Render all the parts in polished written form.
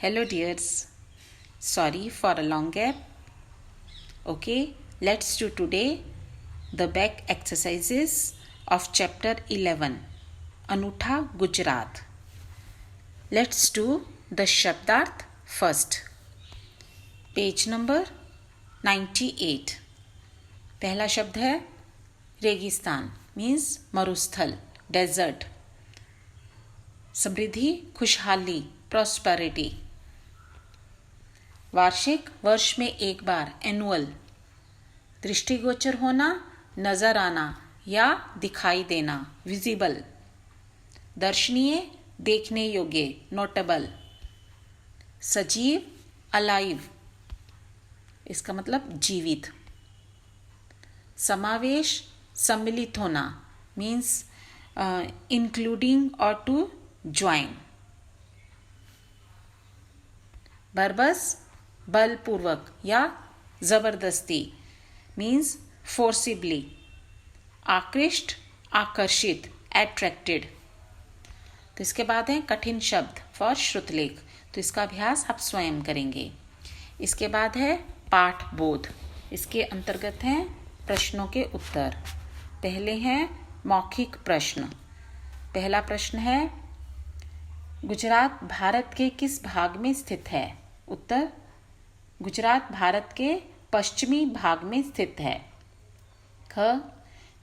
Hello dears, sorry for a long gap. Okay, let's do today the back exercises of chapter 11 Anutha Gujarat. Let's do the Shabdarth first. Page number 98. पहला शब्द है रेगिस्तान means मरुस्थल desert. समृद्धि खुशहाली prosperity. वार्षिक वर्ष में एक बार एनुअल. दृष्टिगोचर होना नजर आना या दिखाई देना विजिबल. दर्शनीय देखने योग्य नोटेबल. सजीव अलाइव इसका मतलब जीवित. समावेश सम्मिलित होना मीन्स इंक्लूडिंग और टू ज्वाइन. बरबस बलपूर्वक या जबरदस्ती मीन्स फोर्सिबली. आकृष्ट आकर्षित एट्रैक्टेड. तो इसके बाद है कठिन शब्द फॉर श्रुतलेख. तो इसका अभ्यास आप स्वयं करेंगे. इसके बाद है पाठ बोध. इसके अंतर्गत हैं प्रश्नों के उत्तर. पहले हैं मौखिक प्रश्न. पहला प्रश्न है गुजरात भारत के किस भाग में स्थित है. उत्तर गुजरात भारत के पश्चिमी भाग में स्थित है. ख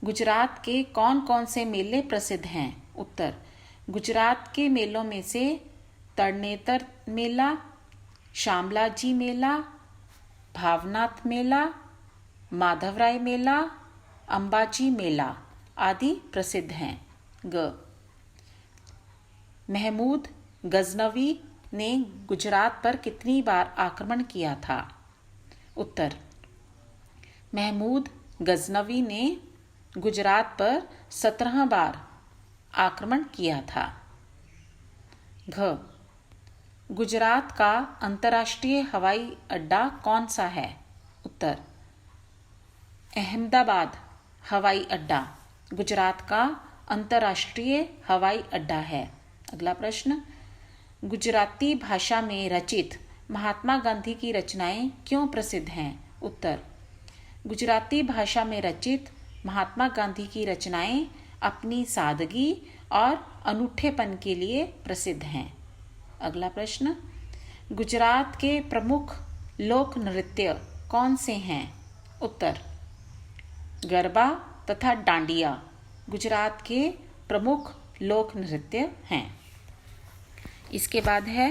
गुजरात के कौन कौन से मेले प्रसिद्ध हैं. उत्तर गुजरात के मेलों में से तरणेतर मेला, शामलाजी मेला, भावनाथ मेला, माधवराय मेला, अंबाजी मेला आदि प्रसिद्ध हैं. ग महमूद गजनवी ने गुजरात पर कितनी बार आक्रमण किया था. उत्तर महमूद गजनवी ने गुजरात पर 17 बार आक्रमण किया था. घ गुजरात का अंतर्राष्ट्रीय हवाई अड्डा कौन सा है. उत्तर अहमदाबाद हवाई अड्डा गुजरात का अंतर्राष्ट्रीय हवाई अड्डा है. अगला प्रश्न गुजराती भाषा में रचित महात्मा गांधी की रचनाएं क्यों प्रसिद्ध हैं. उत्तर गुजराती भाषा में रचित महात्मा गांधी की रचनाएं अपनी सादगी और अनूठेपन के लिए प्रसिद्ध हैं. अगला प्रश्न गुजरात के प्रमुख लोक नृत्य कौन से हैं. उत्तर गरबा तथा डांडिया गुजरात के प्रमुख लोक नृत्य हैं. इसके बाद है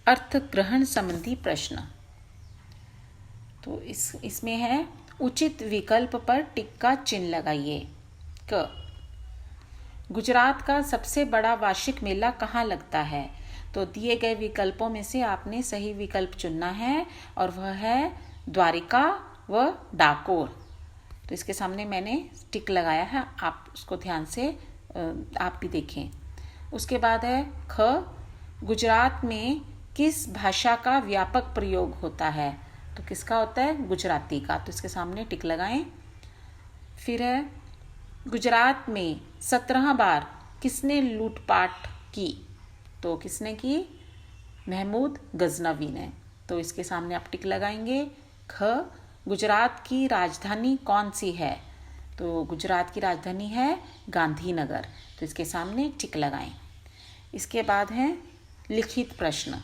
अर्थ ग्रहण संबंधी प्रश्न. तो इसमें है उचित विकल्प पर टिक का चिन्ह लगाइए. क गुजरात का सबसे बड़ा वार्षिक मेला कहाँ लगता है. तो दिए गए विकल्पों में से आपने सही विकल्प चुनना है और वह है द्वारिका व डाकोर. तो इसके सामने मैंने टिक लगाया है, आप उसको ध्यान से आप भी देखें. उसके बाद है ख गुजरात में किस भाषा का व्यापक प्रयोग होता है. तो किसका होता है गुजराती का. तो इसके सामने टिक लगाएं. फिर है गुजरात में 17 बार किसने लूटपाट की. तो किसने की महमूद गजनवी ने. तो इसके सामने आप टिक लगाएंगे. ख गुजरात की राजधानी कौन सी है. तो गुजरात की राजधानी है गांधीनगर. तो इसके सामने टिक लगाएं. इसके बाद है लिखित प्रश्न.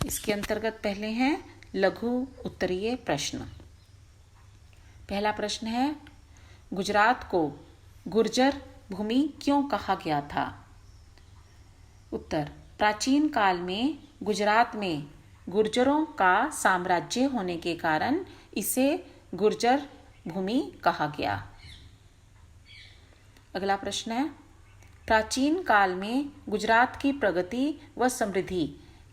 इसके अंतर्गत पहले हैं लघु उत्तरीय प्रश्न. पहला प्रश्न है गुजरात को गुर्जर भूमि क्यों कहा गया था. उत्तर प्राचीन काल में गुजरात में गुर्जरों का साम्राज्य होने के कारण इसे गुर्जर भूमि कहा गया. अगला प्रश्न है प्राचीन काल में गुजरात की प्रगति व समृद्धि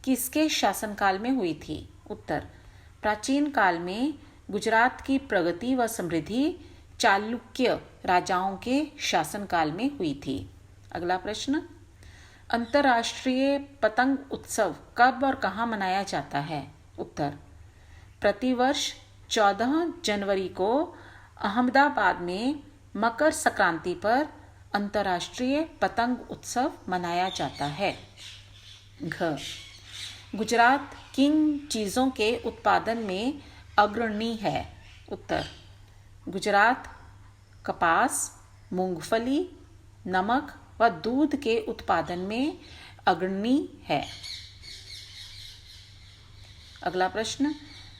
किसके शासनकाल में हुई थी. उत्तर प्राचीन काल में गुजरात की प्रगति व समृद्धि चालुक्य राजाओं के शासनकाल में हुई थी. अगला प्रश्न अंतर्राष्ट्रीय पतंग उत्सव कब और कहाँ मनाया जाता है. उत्तर प्रतिवर्ष 14 जनवरी को अहमदाबाद में मकर संक्रांति पर अंतर्राष्ट्रीय पतंग उत्सव मनाया जाता है. घ गुजरात किन चीज़ों के उत्पादन में अग्रणी है? उत्तर, गुजरात कपास, मूंगफली, नमक व दूध के उत्पादन में अग्रणी है। अगला प्रश्न,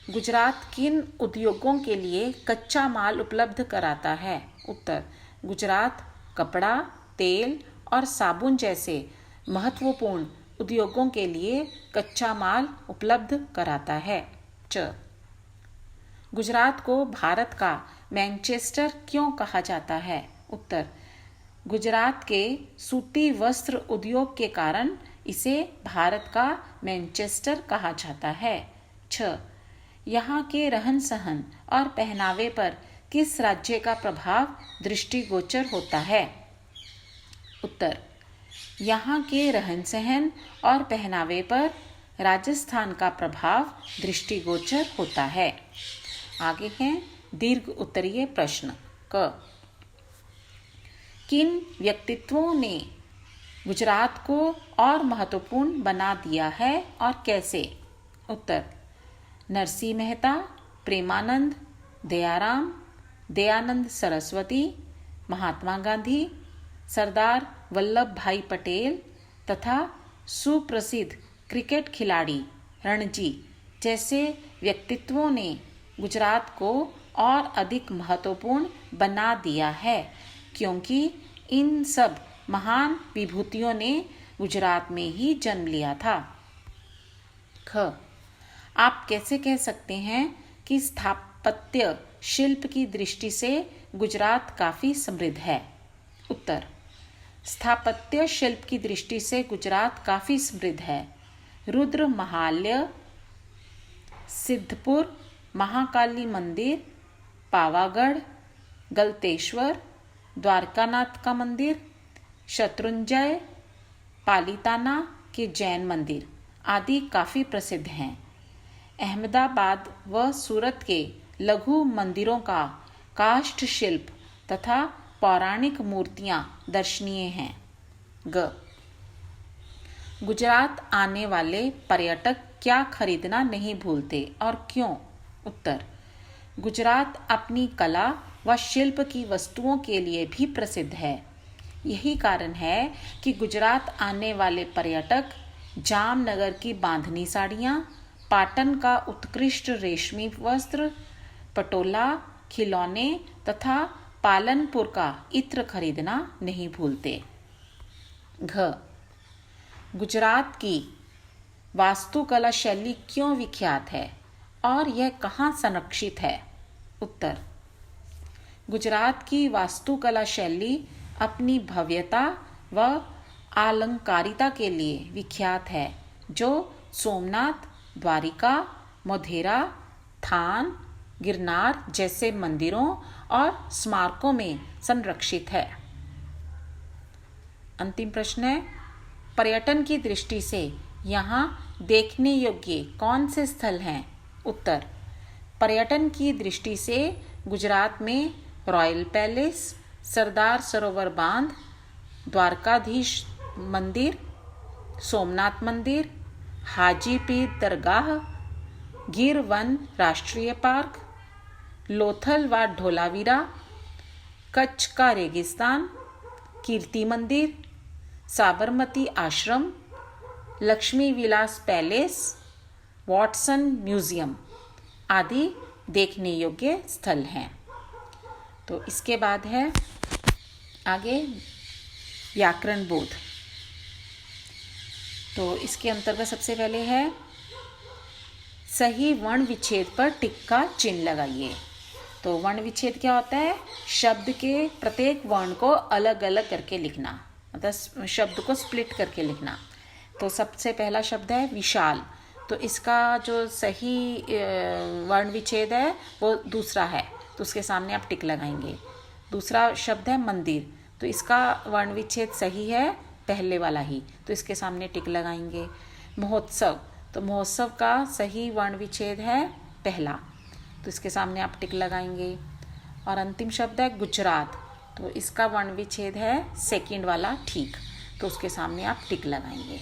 गुजरात किन उद्योगों के लिए कच्चा माल उपलब्ध कराता है? उत्तर, गुजरात कपड़ा, तेल और साबुन जैसे महत्वपूर्ण उद्योगों के लिए कच्चा माल उपलब्ध कराता है। च, गुजरात को भारत का मैनचेस्टर क्यों कहा जाता है? उत्तर, गुजरात के सूती वस्त्र उद्योग के कारण इसे भारत का मैनचेस्टर कहा जाता है। 6, यहाँ के रहन सहन और पहनावे पर किस राज्य का प्रभाव दृष्टिगोचर होता है? उत्तर, यहाँ के रहन सहन और पहनावे पर राजस्थान का प्रभाव दृष्टिगोचर होता है। आगे हैं दीर्घ उत्तरीय प्रश्न। क, किन व्यक्तित्वों ने गुजरात को और महत्वपूर्ण बना दिया है और कैसे? उत्तर, नरसिंह मेहता, प्रेमानंद, दयाराम, दयानंद सरस्वती, महात्मा गांधी, सरदार वल्लभ भाई पटेल तथा सुप्रसिद्ध क्रिकेट खिलाड़ी रणजी जैसे व्यक्तित्वों ने गुजरात को और अधिक महत्वपूर्ण बना दिया है, क्योंकि इन सब महान विभूतियों ने गुजरात में ही जन्म लिया था। ख, आप कैसे कह सकते हैं कि स्थापत्य शिल्प की दृष्टि से गुजरात काफी समृद्ध है? उत्तर, स्थापत्य शिल्प की दृष्टि से गुजरात काफी समृद्ध है। रुद्र महालय, सिद्धपुर, महाकाली मंदिर, पावागढ़, गलतेश्वर, द्वारकानाथ का मंदिर, शत्रुंजय, पालिताना के जैन मंदिर आदि काफी प्रसिद्ध हैं। अहमदाबाद व सूरत के लघु मंदिरों का काष्ठ शिल्प तथा पौराणिक मूर्तियां दर्शनीय हैं। ग, गुजरात आने वाले पर्यटक क्या खरीदना नहीं भूलते और क्यों? उत्तर, गुजरात अपनी कला व शिल्प की वस्तुओं के लिए भी प्रसिद्ध है। यही कारण है कि गुजरात आने वाले पर्यटक जामनगर की बांधनी साड़ियाँ, पाटन का उत्कृष्ट रेशमी वस्त्र, पटोला, खिलौने तथा पालनपुर का इत्र खरीदना नहीं भूलते। घ, गुजरात की वास्तुकला शैली क्यों विख्यात है और यह कहाँ संरक्षित है? उत्तर, गुजरात की वास्तुकला शैली अपनी भव्यता व आलंकारिता के लिए विख्यात है, जो सोमनाथ, द्वारिका, मोढेरा, थान, गिरनार जैसे मंदिरों और स्मारकों में संरक्षित है। अंतिम प्रश्न है, पर्यटन की दृष्टि से यहाँ देखने योग्य कौन से स्थल हैं? उत्तर, पर्यटन की दृष्टि से गुजरात में रॉयल पैलेस, सरदार सरोवर बांध, द्वारकाधीश मंदिर, सोमनाथ मंदिर, हाजी पीर दरगाह, गिर वन राष्ट्रीय पार्क, लोथल व ढोलावीरा, कच्छ का रेगिस्तान, कीर्ति मंदिर, साबरमती आश्रम, Lakshmi Vilas palace, Watson museum आदि देखने योग्य स्थल हैं। तो इसके बाद है आगे व्याकरण बोध। तो इसके अंतर्गत सबसे पहले है सही वर्ण विच्छेद पर टिक का चिन्ह लगाइए। तो वर्ण विच्छेद क्या होता है? शब्द के प्रत्येक वर्ण को अलग अलग करके लिखना, मतलब शब्द को स्प्लिट करके लिखना। तो सबसे पहला शब्द है विशाल, तो इसका जो सही वर्ण विच्छेद है वो दूसरा है, तो उसके सामने आप टिक लगाएंगे। दूसरा शब्द है मंदिर, तो इसका वर्ण विच्छेद सही है, पहले वाला ही, तो इसके सामने टिक लगाएंगे। महोत्सव, तो महोत्सव का सही वर्ण विच्छेद है पहला, तो इसके सामने आप टिक लगाएंगे। और अंतिम शब्द है गुजरात, तो इसका वर्ण विच्छेद है सेकंड वाला ठीक, तो उसके सामने आप टिक लगाएंगे।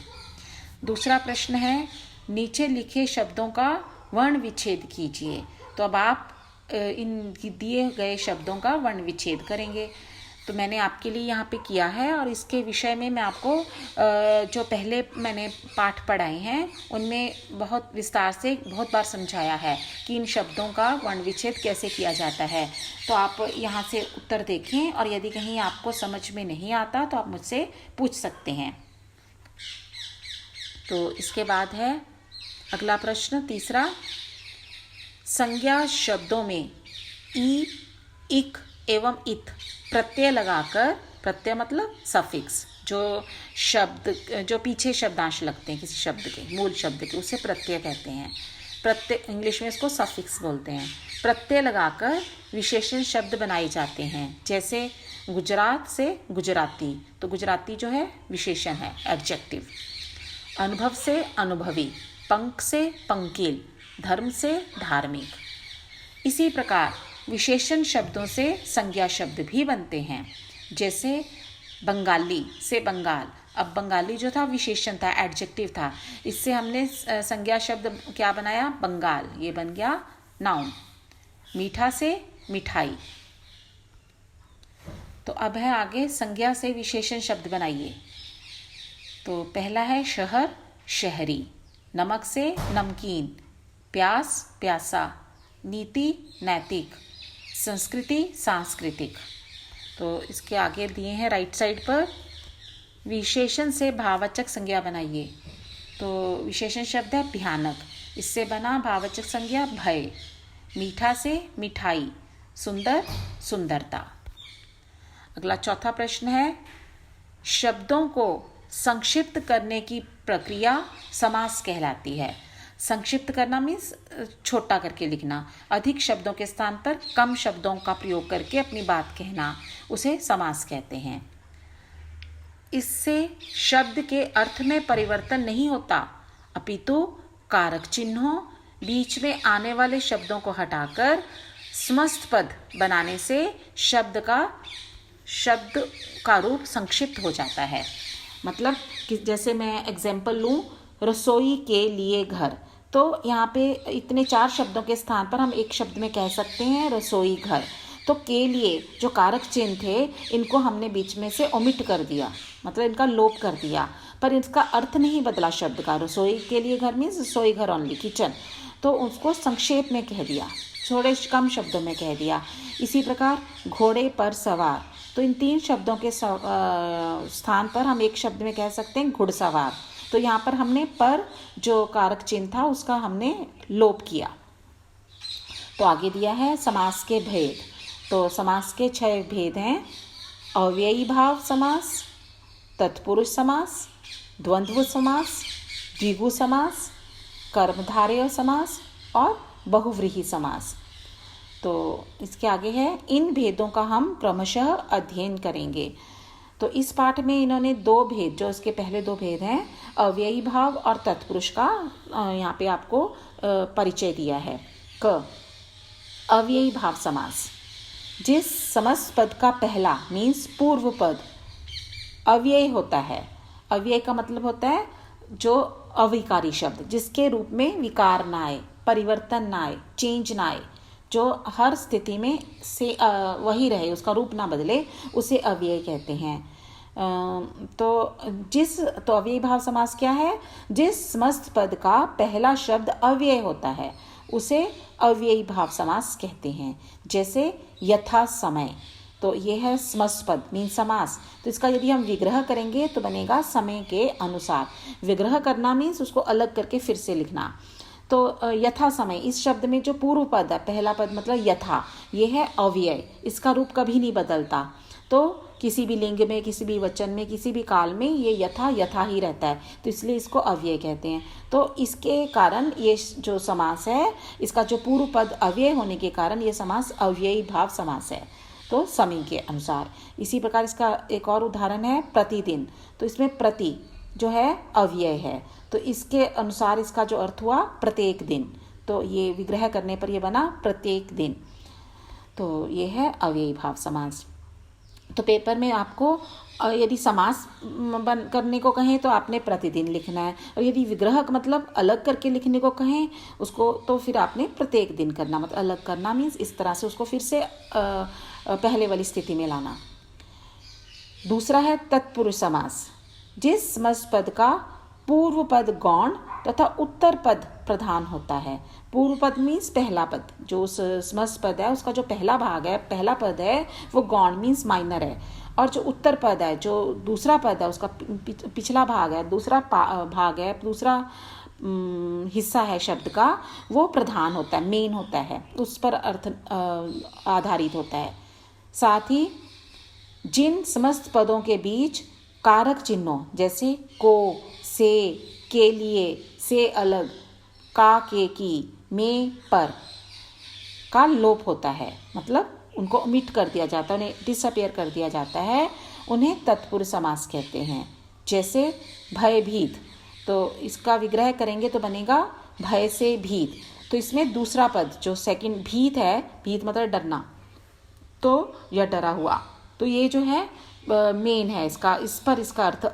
दूसरा प्रश्न है नीचे लिखे शब्दों का वर्ण विच्छेद कीजिए। तो अब आप इन दिए गए शब्दों का वर्ण विच्छेद करेंगे। तो मैंने आपके लिए यहाँ पे किया है और इसके विषय में मैं आपको जो पहले मैंने पाठ पढ़ाए हैं उनमें बहुत विस्तार से बहुत बार समझाया है कि इन शब्दों का वर्ण विच्छेद कैसे किया जाता है। तो आप यहाँ से उत्तर देखें और यदि कहीं आपको समझ में नहीं आता तो आप मुझसे पूछ सकते हैं। तो इसके बाद है अगला प्रश्न तीसरा, संज्ञा शब्दों में ई, इक एवं इत प्रत्यय लगाकर, प्रत्यय मतलब सफिक्स, जो पीछे शब्दांश लगते हैं किसी शब्द के, मूल शब्द के, उसे प्रत्यय कहते हैं। प्रत्यय इंग्लिश में इसको सफिक्स बोलते हैं। प्रत्यय लगाकर विशेषण शब्द बनाए जाते हैं, जैसे गुजरात से गुजराती, तो गुजराती जो है विशेषण है, एडजेक्टिव। अनुभव से अनुभवी, पंख से पंकील, धर्म से धार्मिक। इसी प्रकार विशेषण शब्दों से संज्ञा शब्द भी बनते हैं, जैसे बंगाली से बंगाल। अब बंगाली जो था विशेषण था, एडजेक्टिव था, इससे हमने संज्ञा शब्द क्या बनाया, बंगाल, ये बन गया नाउन। मीठा से मिठाई। तो अब है आगे संज्ञा से विशेषण शब्द बनाइए। तो पहला है शहर, शहरी। नमक से नमकीन, प्यास, प्यासा। नीति, नैतिक। संस्कृति, सांस्कृतिक। तो इसके आगे दिए हैं राइट साइड पर, विशेषण से भाववाचक संज्ञा बनाइए। तो विशेषण शब्द है भयानक, इससे बना भाववाचक संज्ञा भय। मीठा से मिठाई, सुंदर, सुंदरता। अगला चौथा प्रश्न है, शब्दों को संक्षिप्त करने की प्रक्रिया समास कहलाती है। संक्षिप्त करना मीन्स छोटा करके लिखना, अधिक शब्दों के स्थान पर कम शब्दों का प्रयोग करके अपनी बात कहना, उसे समास कहते हैं। इससे शब्द के अर्थ में परिवर्तन नहीं होता, अपितु कारक चिन्हों बीच में आने वाले शब्दों को हटाकर समस्त पद बनाने से शब्द का रूप संक्षिप्त हो जाता है। मतलब कि जैसे मैं एग्जाम्पल लूँ, रसोई के लिए घर, तो यहाँ पे इतने 4 शब्दों के स्थान पर हम एक शब्द में कह सकते हैं रसोई घर। तो के लिए जो कारक चिन्ह थे इनको हमने बीच में से ओमिट कर दिया, मतलब इनका लोप कर दिया, पर इसका अर्थ नहीं बदला शब्द का। रसोई के लिए घर मीन्स रसोई घर ओनली, किचन, तो उसको संक्षेप में कह दिया, थोड़े कम शब्दों में कह दिया। इसी प्रकार घोड़े पर सवार, तो इन 3 शब्दों के स्थान पर हम एक शब्द में कह सकते हैं घुड़सवार। तो यहाँ पर हमने पर जो कारक चिन्ह था उसका हमने लोप किया। तो आगे दिया है समास के भेद। तो समास के 6 भेद हैं, अव्ययी भाव समास, तत्पुरुष समास, द्वंद्व समास, द्विगु समास, कर्मधारय समास और बहुव्रीहि समास। तो इसके आगे है, इन भेदों का हम क्रमशः अध्ययन करेंगे। तो इस पाठ में इन्होंने 2 भेद, जो इसके पहले 2 भेद हैं, अव्ययी भाव और तत्पुरुष का यहाँ पे आपको परिचय दिया है। क, अव्ययी भाव समास, जिस समस्त पद का पहला मीन्स पूर्व पद अव्यय होता है। अव्यय का मतलब होता है जो अविकारी शब्द, जिसके रूप में विकार ना आए, परिवर्तन ना आए, चेंज ना आए, जो हर स्थिति में से वही रहे, उसका रूप ना बदले, उसे अव्यय कहते हैं। तो अव्ययी भाव समास क्या है, जिस समस्त पद का पहला शब्द अव्यय होता है उसे अव्ययी भाव समास कहते हैं। जैसे यथा समय, तो ये है समस्त पद मीन समास। तो इसका यदि हम विग्रह करेंगे तो बनेगा समय के अनुसार। विग्रह करना मीन्स उसको अलग करके फिर से लिखना। तो यथा समय, इस शब्द में जो पूर्व पद है, पहला पद मतलब यथा, ये है अव्यय, इसका रूप कभी नहीं बदलता। तो किसी भी लिंग में, किसी भी वचन में, किसी भी काल में ये यथा ही रहता है, तो इसलिए इसको अव्यय कहते हैं। तो इसके कारण ये जो समास है, इसका जो पूर्व पद अव्यय होने के कारण ये समास अव्ययी भाव समास है, तो समय के अनुसार। इसी प्रकार इसका एक और उदाहरण है प्रतिदिन। तो इसमें प्रति जो है अव्यय है, तो इसके अनुसार इसका जो अर्थ हुआ प्रत्येक दिन। तो ये विग्रह करने पर ये बना प्रत्येक दिन। तो ये है अव्ययी भाव समास। तो पेपर में आपको और यदि समास करने को कहें तो आपने प्रतिदिन लिखना है, और यदि विग्रह का मतलब अलग करके लिखने को कहें उसको, तो फिर आपने प्रत्येक दिन करना, मतलब अलग करना मीन्स इस तरह से उसको फिर से पहले वाली स्थिति में लाना। दूसरा है तत्पुरुष समास। जिस समस्त पद का पूर्व पद गौण तथा उत्तर पद प्रधान होता है। पूर्व पद मीन्स पहला पद, जो समस्त पद है उसका जो पहला भाग है, पहला पद है वो गौण मीन्स माइनर है, और जो उत्तर पद है, जो दूसरा पद है उसका पिछला भाग है, दूसरा भाग है, दूसरा हिस्सा है शब्द का, वो प्रधान होता है, मेन होता है, उस पर अर्थ आधारित होता है। साथ ही जिन समस्त पदों के बीच कारक चिन्हों जैसे को, से, के लिए, से अलग, का, के, की, में, पर का लोप होता है, मतलब उनको ओमिट कर दिया जाता है, उन्हें डिसअपियर कर दिया जाता है, उन्हें तत्पुरुष समास कहते हैं। जैसे भयभीत, तो इसका विग्रह करेंगे तो बनेगा भय से भीत। तो इसमें दूसरा पद जो सेकंड भीत है, भीत मतलब डरना, तो यह डरा हुआ, तो ये जो है मेन है इसका, इस पर इसका अर्थ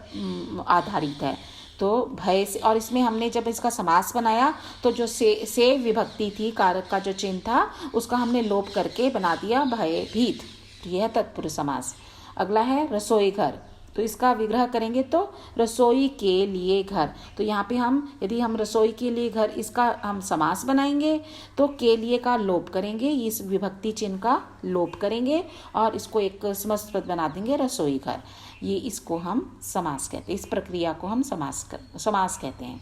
आधारित है। तो भय से, और इसमें हमने जब इसका समास बनाया तो जो से विभक्ति थी, कारक का जो चिन्ह था उसका हमने लोप करके बना दिया भयभीत, तो यह है तत्पुरुष समास। अगला है रसोई घर, तो इसका विग्रह करेंगे तो रसोई के लिए घर, तो यहाँ पे हम यदि हम रसोई के लिए घर इसका हम समास बनाएंगे तो के लिए का लोप करेंगे, इस विभक्ति चिन्ह का लोप करेंगे और इसको एक समस्त पद बना देंगे रसोई घर। ये इसको हम समास कहते हैं, इस प्रक्रिया को हम समास कहते हैं।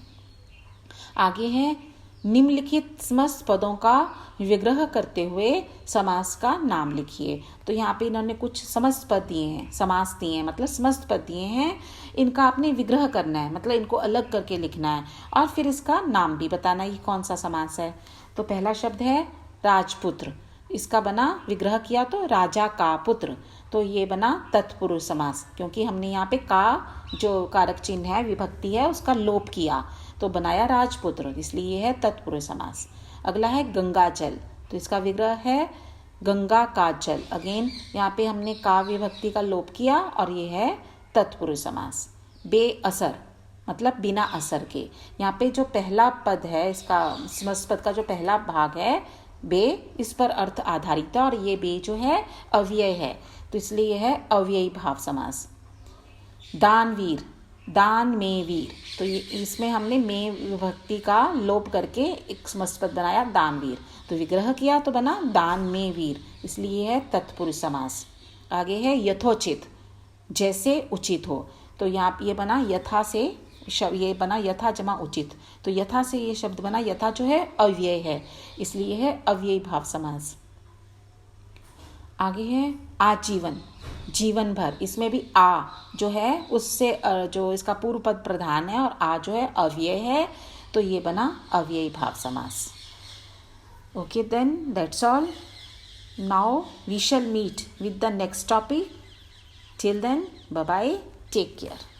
आगे है निम्नलिखित समस्त पदों का विग्रह करते हुए समास का नाम लिखिए। तो यहाँ पे इन्होंने कुछ समस्त पद दिए हैं, समास दिए हैं, मतलब समस्त पद दिए हैं, इनका आपने विग्रह करना है, मतलब इनको अलग करके लिखना है और फिर इसका नाम भी बताना है कि कौन सा समास है। तो पहला शब्द है राजपुत्र, इसका बना विग्रह किया तो राजा का पुत्र, तो ये बना तत्पुरुष समास, क्योंकि हमने यहाँ पे का जो कारक चिन्ह है, विभक्ति है, उसका लोप किया तो बनाया राजपुत्र, इसलिए ये है तत्पुरुष समास। अगला है गंगा जल, तो इसका विग्रह है गंगा का जल, अगेन यहाँ पे हमने का विभक्ति का लोप किया और ये है तत्पुरुष समास। बेअसर मतलब बिना असर के, यहाँ पे जो पहला पद है इसका समस्त पद का जो पहला भाग है बे, इस पर अर्थ आधारित है और ये बे जो है अव्यय है, तो इसलिए यह है अव्ययी भाव समास। दानवीर, दान में वीर, तो ये इसमें हमने में विभक्ति का लोप करके एक समस्त पद बनाया दानवीर, तो विग्रह किया तो बना दान में वीर, इसलिए है तत्पुरुष समास। आगे है यथोचित, जैसे उचित हो, तो यहाँ ये बना यथा से ये बना यथा जमा उचित, तो यथा से ये शब्द बना, यथा जो है अव्यय है, इसलिए है अव्ययी भाव समास। आगे है आजीवन, जीवन भर, इसमें भी आ जो है उससे जो इसका पूर्व पद प्रधान है और आ जो है अव्यय है, तो ये बना अव्ययी भाव समास। Okay then that's all, now we shall meet with the next topic, till then bye bye, take care.